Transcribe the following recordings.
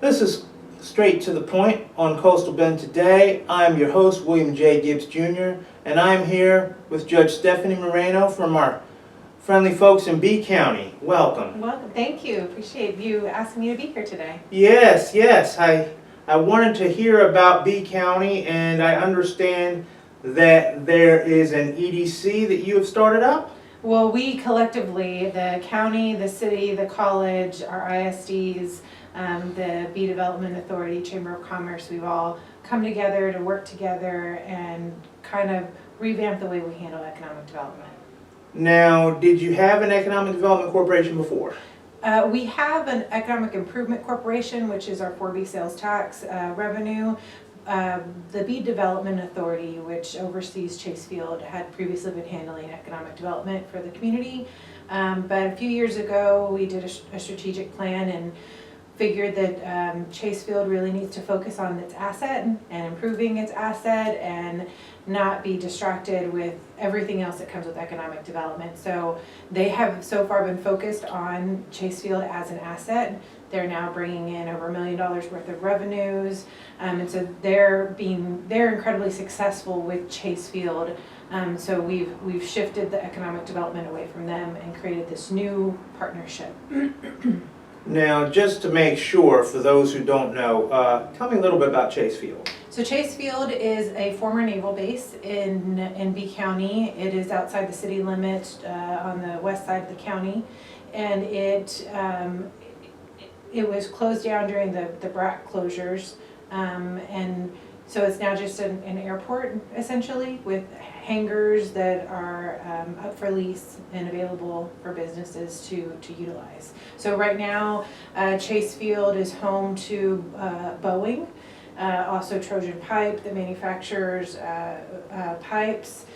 This is straight to the point on Coastal Bend today. I'm your host, William J. Gibbs Jr., and I'm here with Judge Stephanie Moreno from our friendly folks in B County. Welcome. Welcome. Thank you. Appreciate you asking me to be here today. Yes. I wanted to hear about B County, and I understand that there is an EDC that you have started up? Well, we collectively, the county, the city, the college, our ISDs, the Bee Development Authority, Chamber of Commerce, we've all come together to work together and kind of revamp the way we handle economic development. Now, did you have an Economic Development Corporation before? We have an Economic Improvement Corporation, which is our 4B sales tax revenue. The Bee Development Authority, which oversees Chase Field, had previously been handling economic development for the community. But a few years ago, we did a strategic plan and figured that Chase Field really needs to focus on its asset and improving its asset and not be distracted with everything else that comes with economic development. So they have so far been focused on Chase Field as an asset. They're now bringing in over $1 million worth of revenues, and so they're incredibly successful with Chase Field. So we've shifted the economic development away from them and created this new partnership. Now, just to make sure, for those who don't know, tell me a little bit about Chase Field. So Chase Field is a former naval base in B County. It is outside the city limits on the west side of the county, and it was closed down during the BRAC closures, and so it's now just an airport essentially with hangars that are up for lease and available for businesses to utilize. So right now, Chase Field is home to Boeing, also Trojan Pipe that manufactures pipes.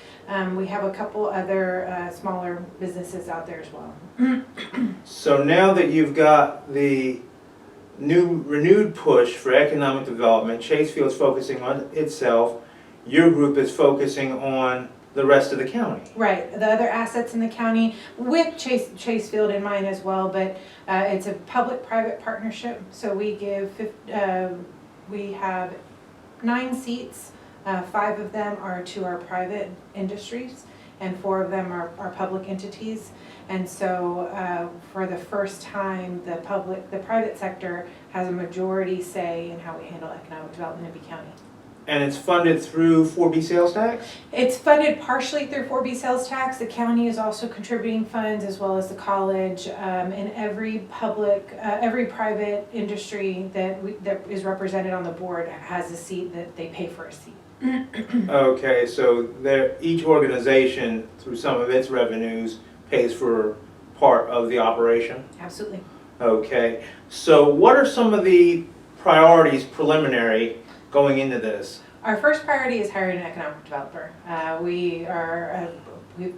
We have a couple other smaller businesses out there as well. So now that you've got the renewed push for economic development, Chase Field's focusing on itself, your group is focusing on the rest of the county. Right, the other assets in the county with Chase Field in mind as well, but it's a public-private partnership. So we have 9 seats, 5 of them are to our private industries and 4 of them are public entities. And so for the first time, the private sector has a majority say in how we handle economic development in B County. And it's funded through 4B sales tax? It's funded partially through 4B sales tax. The county is also contributing funds, as well as the college, and every private industry that is represented on the board has a seat that they pay for a seat. Okay, so each organization, through some of its revenues, pays for part of the operation? Absolutely. Okay, so what are some of the priorities preliminary going into this? Our first priority is hiring an economic developer. We've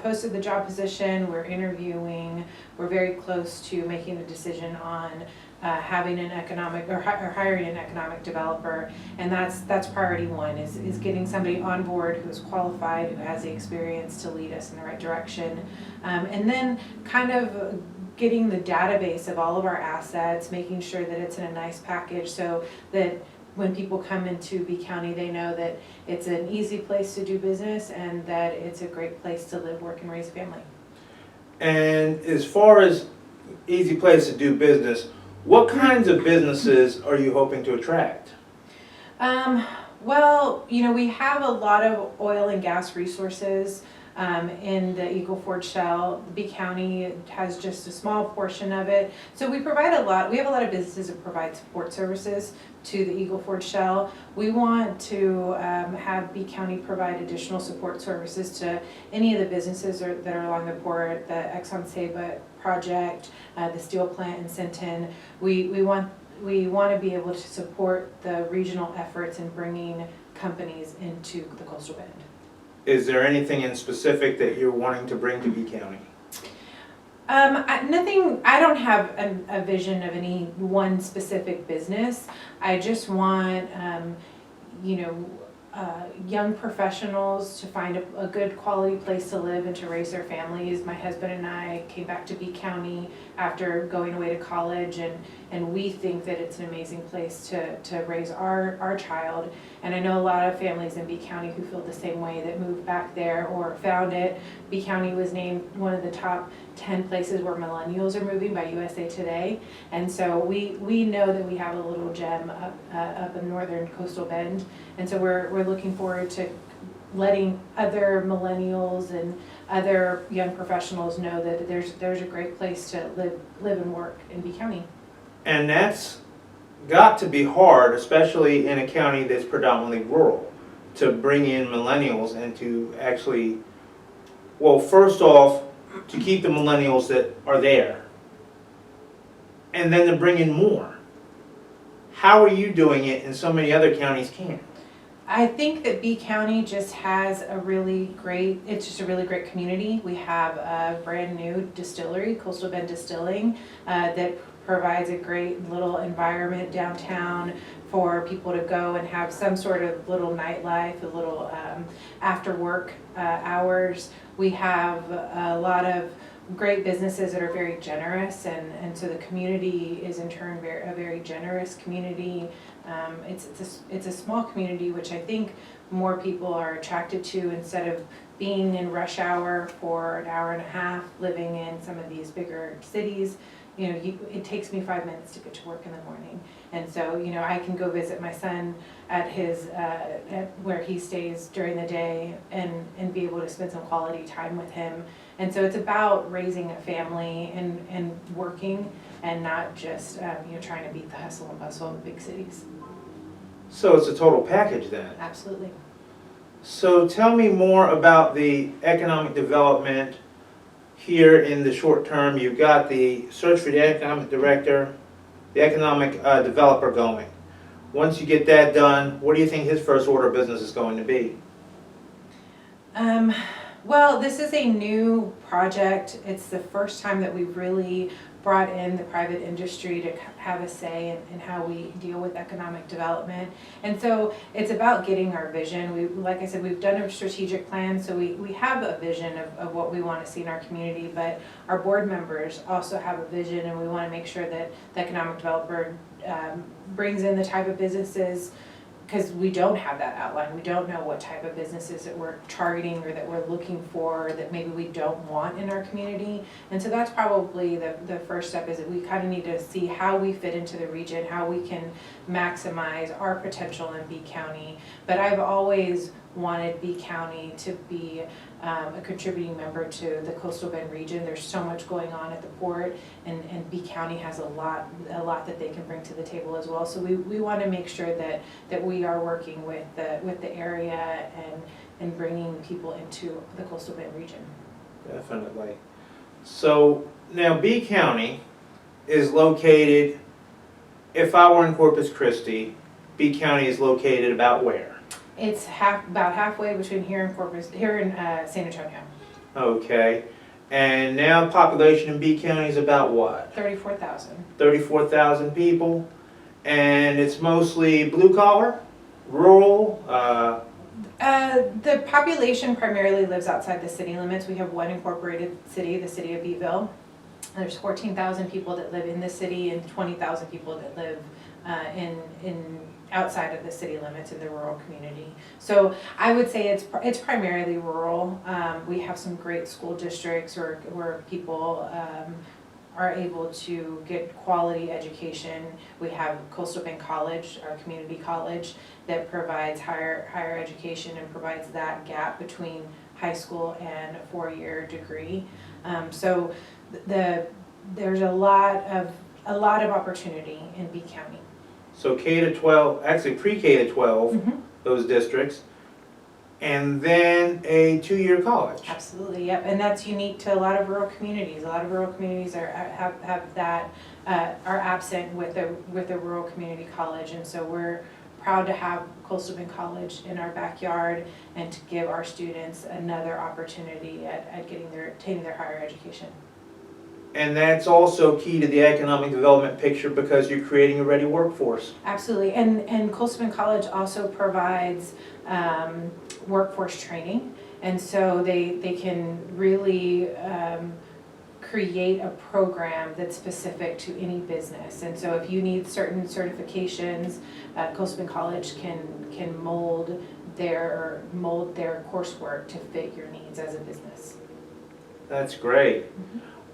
posted the job position, we're interviewing, we're very close to making a decision on having an economic or hiring an economic developer, and that's priority 1 is getting somebody on board who is qualified, who has the experience to lead us in the right direction, and then kind of getting the database of all of our assets, making sure that it's in a nice package so that when people come into B County, they know that it's an easy place to do business and that it's a great place to live, work, and raise a family. And as far as easy place to do business, what kinds of businesses are you hoping to attract? Well, we have a lot of oil and gas resources in the Eagle Ford Shale. B County has just a small portion of it. So we have a lot of businesses that provide support services to the Eagle Ford Shale. We want to have B County provide additional support services to any of the businesses that are along the port, the Exxon Saba project, the steel plant in Sinton. We want to be able to support the regional efforts in bringing companies into the Coastal Bend. Is there anything in specific that you're wanting to bring to B County? Nothing. I don't have a vision of any one specific business. I just want, young professionals to find a good quality place to live and to raise their families. My husband and I came back to B County after going away to college, and we think that it's an amazing place to raise our child. And I know a lot of families in B County who feel the same way, that moved back there or found it. B County was named one of the top 10 places where millennials are moving by USA Today. And so we know that we have a little gem up in northern Coastal Bend. And so we're looking forward to letting other millennials and other young professionals know that there's a great place to live and work in B County. And that's got to be hard, especially in a county that's predominantly rural, to bring in millennials and to actually, well, first off, to keep the millennials that are there, and then to bring in more. How are you doing it and so many other counties can't? I think that B County just has it's just a really great community. We have a brand new distillery, Coastal Bend Distilling, that provides a great little environment downtown for people to go and have some sort of little nightlife, a little after work hours. We have a lot of great businesses that are very generous, and so the community is in turn a very generous community. It's a small community, which I think more people are attracted to, instead of being in rush hour for an hour and a half living in some of these bigger cities. You know, it takes me 5 minutes to get to work in the morning, and so I can go visit my son at his at where he stays during the day and be able to spend some quality time with him. And so it's about raising a family and working, and not just trying to beat the hustle and bustle of the big cities. So it's a total package then. Absolutely. So tell me more about the economic development here in the short term. You've got the search for the economic director, the economic developer going. Once you get that done, what do you think his first order of business is going to be? Well, this is a new project. It's the first time that we've really brought in the private industry to have a say in how we deal with economic development. And so it's about getting our vision. Like I said, we've done a strategic plan, so we have a vision of what we want to see in our community, but our board members also have a vision, and we want to make sure that the economic developer brings in the type of businesses, because we don't have that outline. We don't know what type of businesses that we're targeting or that we're looking for, or that maybe we don't want in our community. And so that's probably the first step, is that we kind of need to see how we fit into the region, how we can maximize our potential in B County. But I've always wanted B County to be a contributing member to the Coastal Bend region. There's so much going on at the port, and B County has a lot that they can bring to the table as well. So we want to make sure that we are working with the area and bringing people into the Coastal Bend region. Definitely. So now B County is located, if I were in Corpus Christi, B County is located about where? It's about halfway between here in San Antonio. Okay. And now population in B County is about what? 34,000. 34,000 people. And it's mostly blue collar, rural. The population primarily lives outside the city limits. We have one incorporated city, the city of Beeville. There's 14,000 people that live in the city, and 20,000 people that live in outside of the city limits in the rural community. So I would say it's primarily rural. We have some great school districts where people are able to get quality education. We have Coastal Bend College, our community college, that provides higher education and provides that gap between high school and a 4-year degree. So there's a lot of opportunity in B County. So K to 12, actually pre-K to 12, those districts, and then a 2-year college. Absolutely, yep, and that's unique to a lot of rural communities. A lot of rural communities have that are absent with a rural community college, and so we're proud to have Coastal Bend College in our backyard and to give our students another opportunity at obtaining their higher education. And that's also key to the economic development picture because you're creating a ready workforce. Absolutely, and Colston College also provides workforce training, and so they can really create a program that's specific to any business. And so if you need certain certifications, Colston College can mold their coursework to fit your needs as a business. That's great.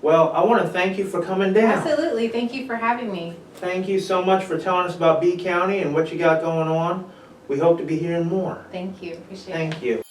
Well, I want to thank you for coming down. Absolutely, thank you for having me. Thank you so much for telling us about B County and what you got going on. We hope to be hearing more. Thank you, appreciate it. Thank you.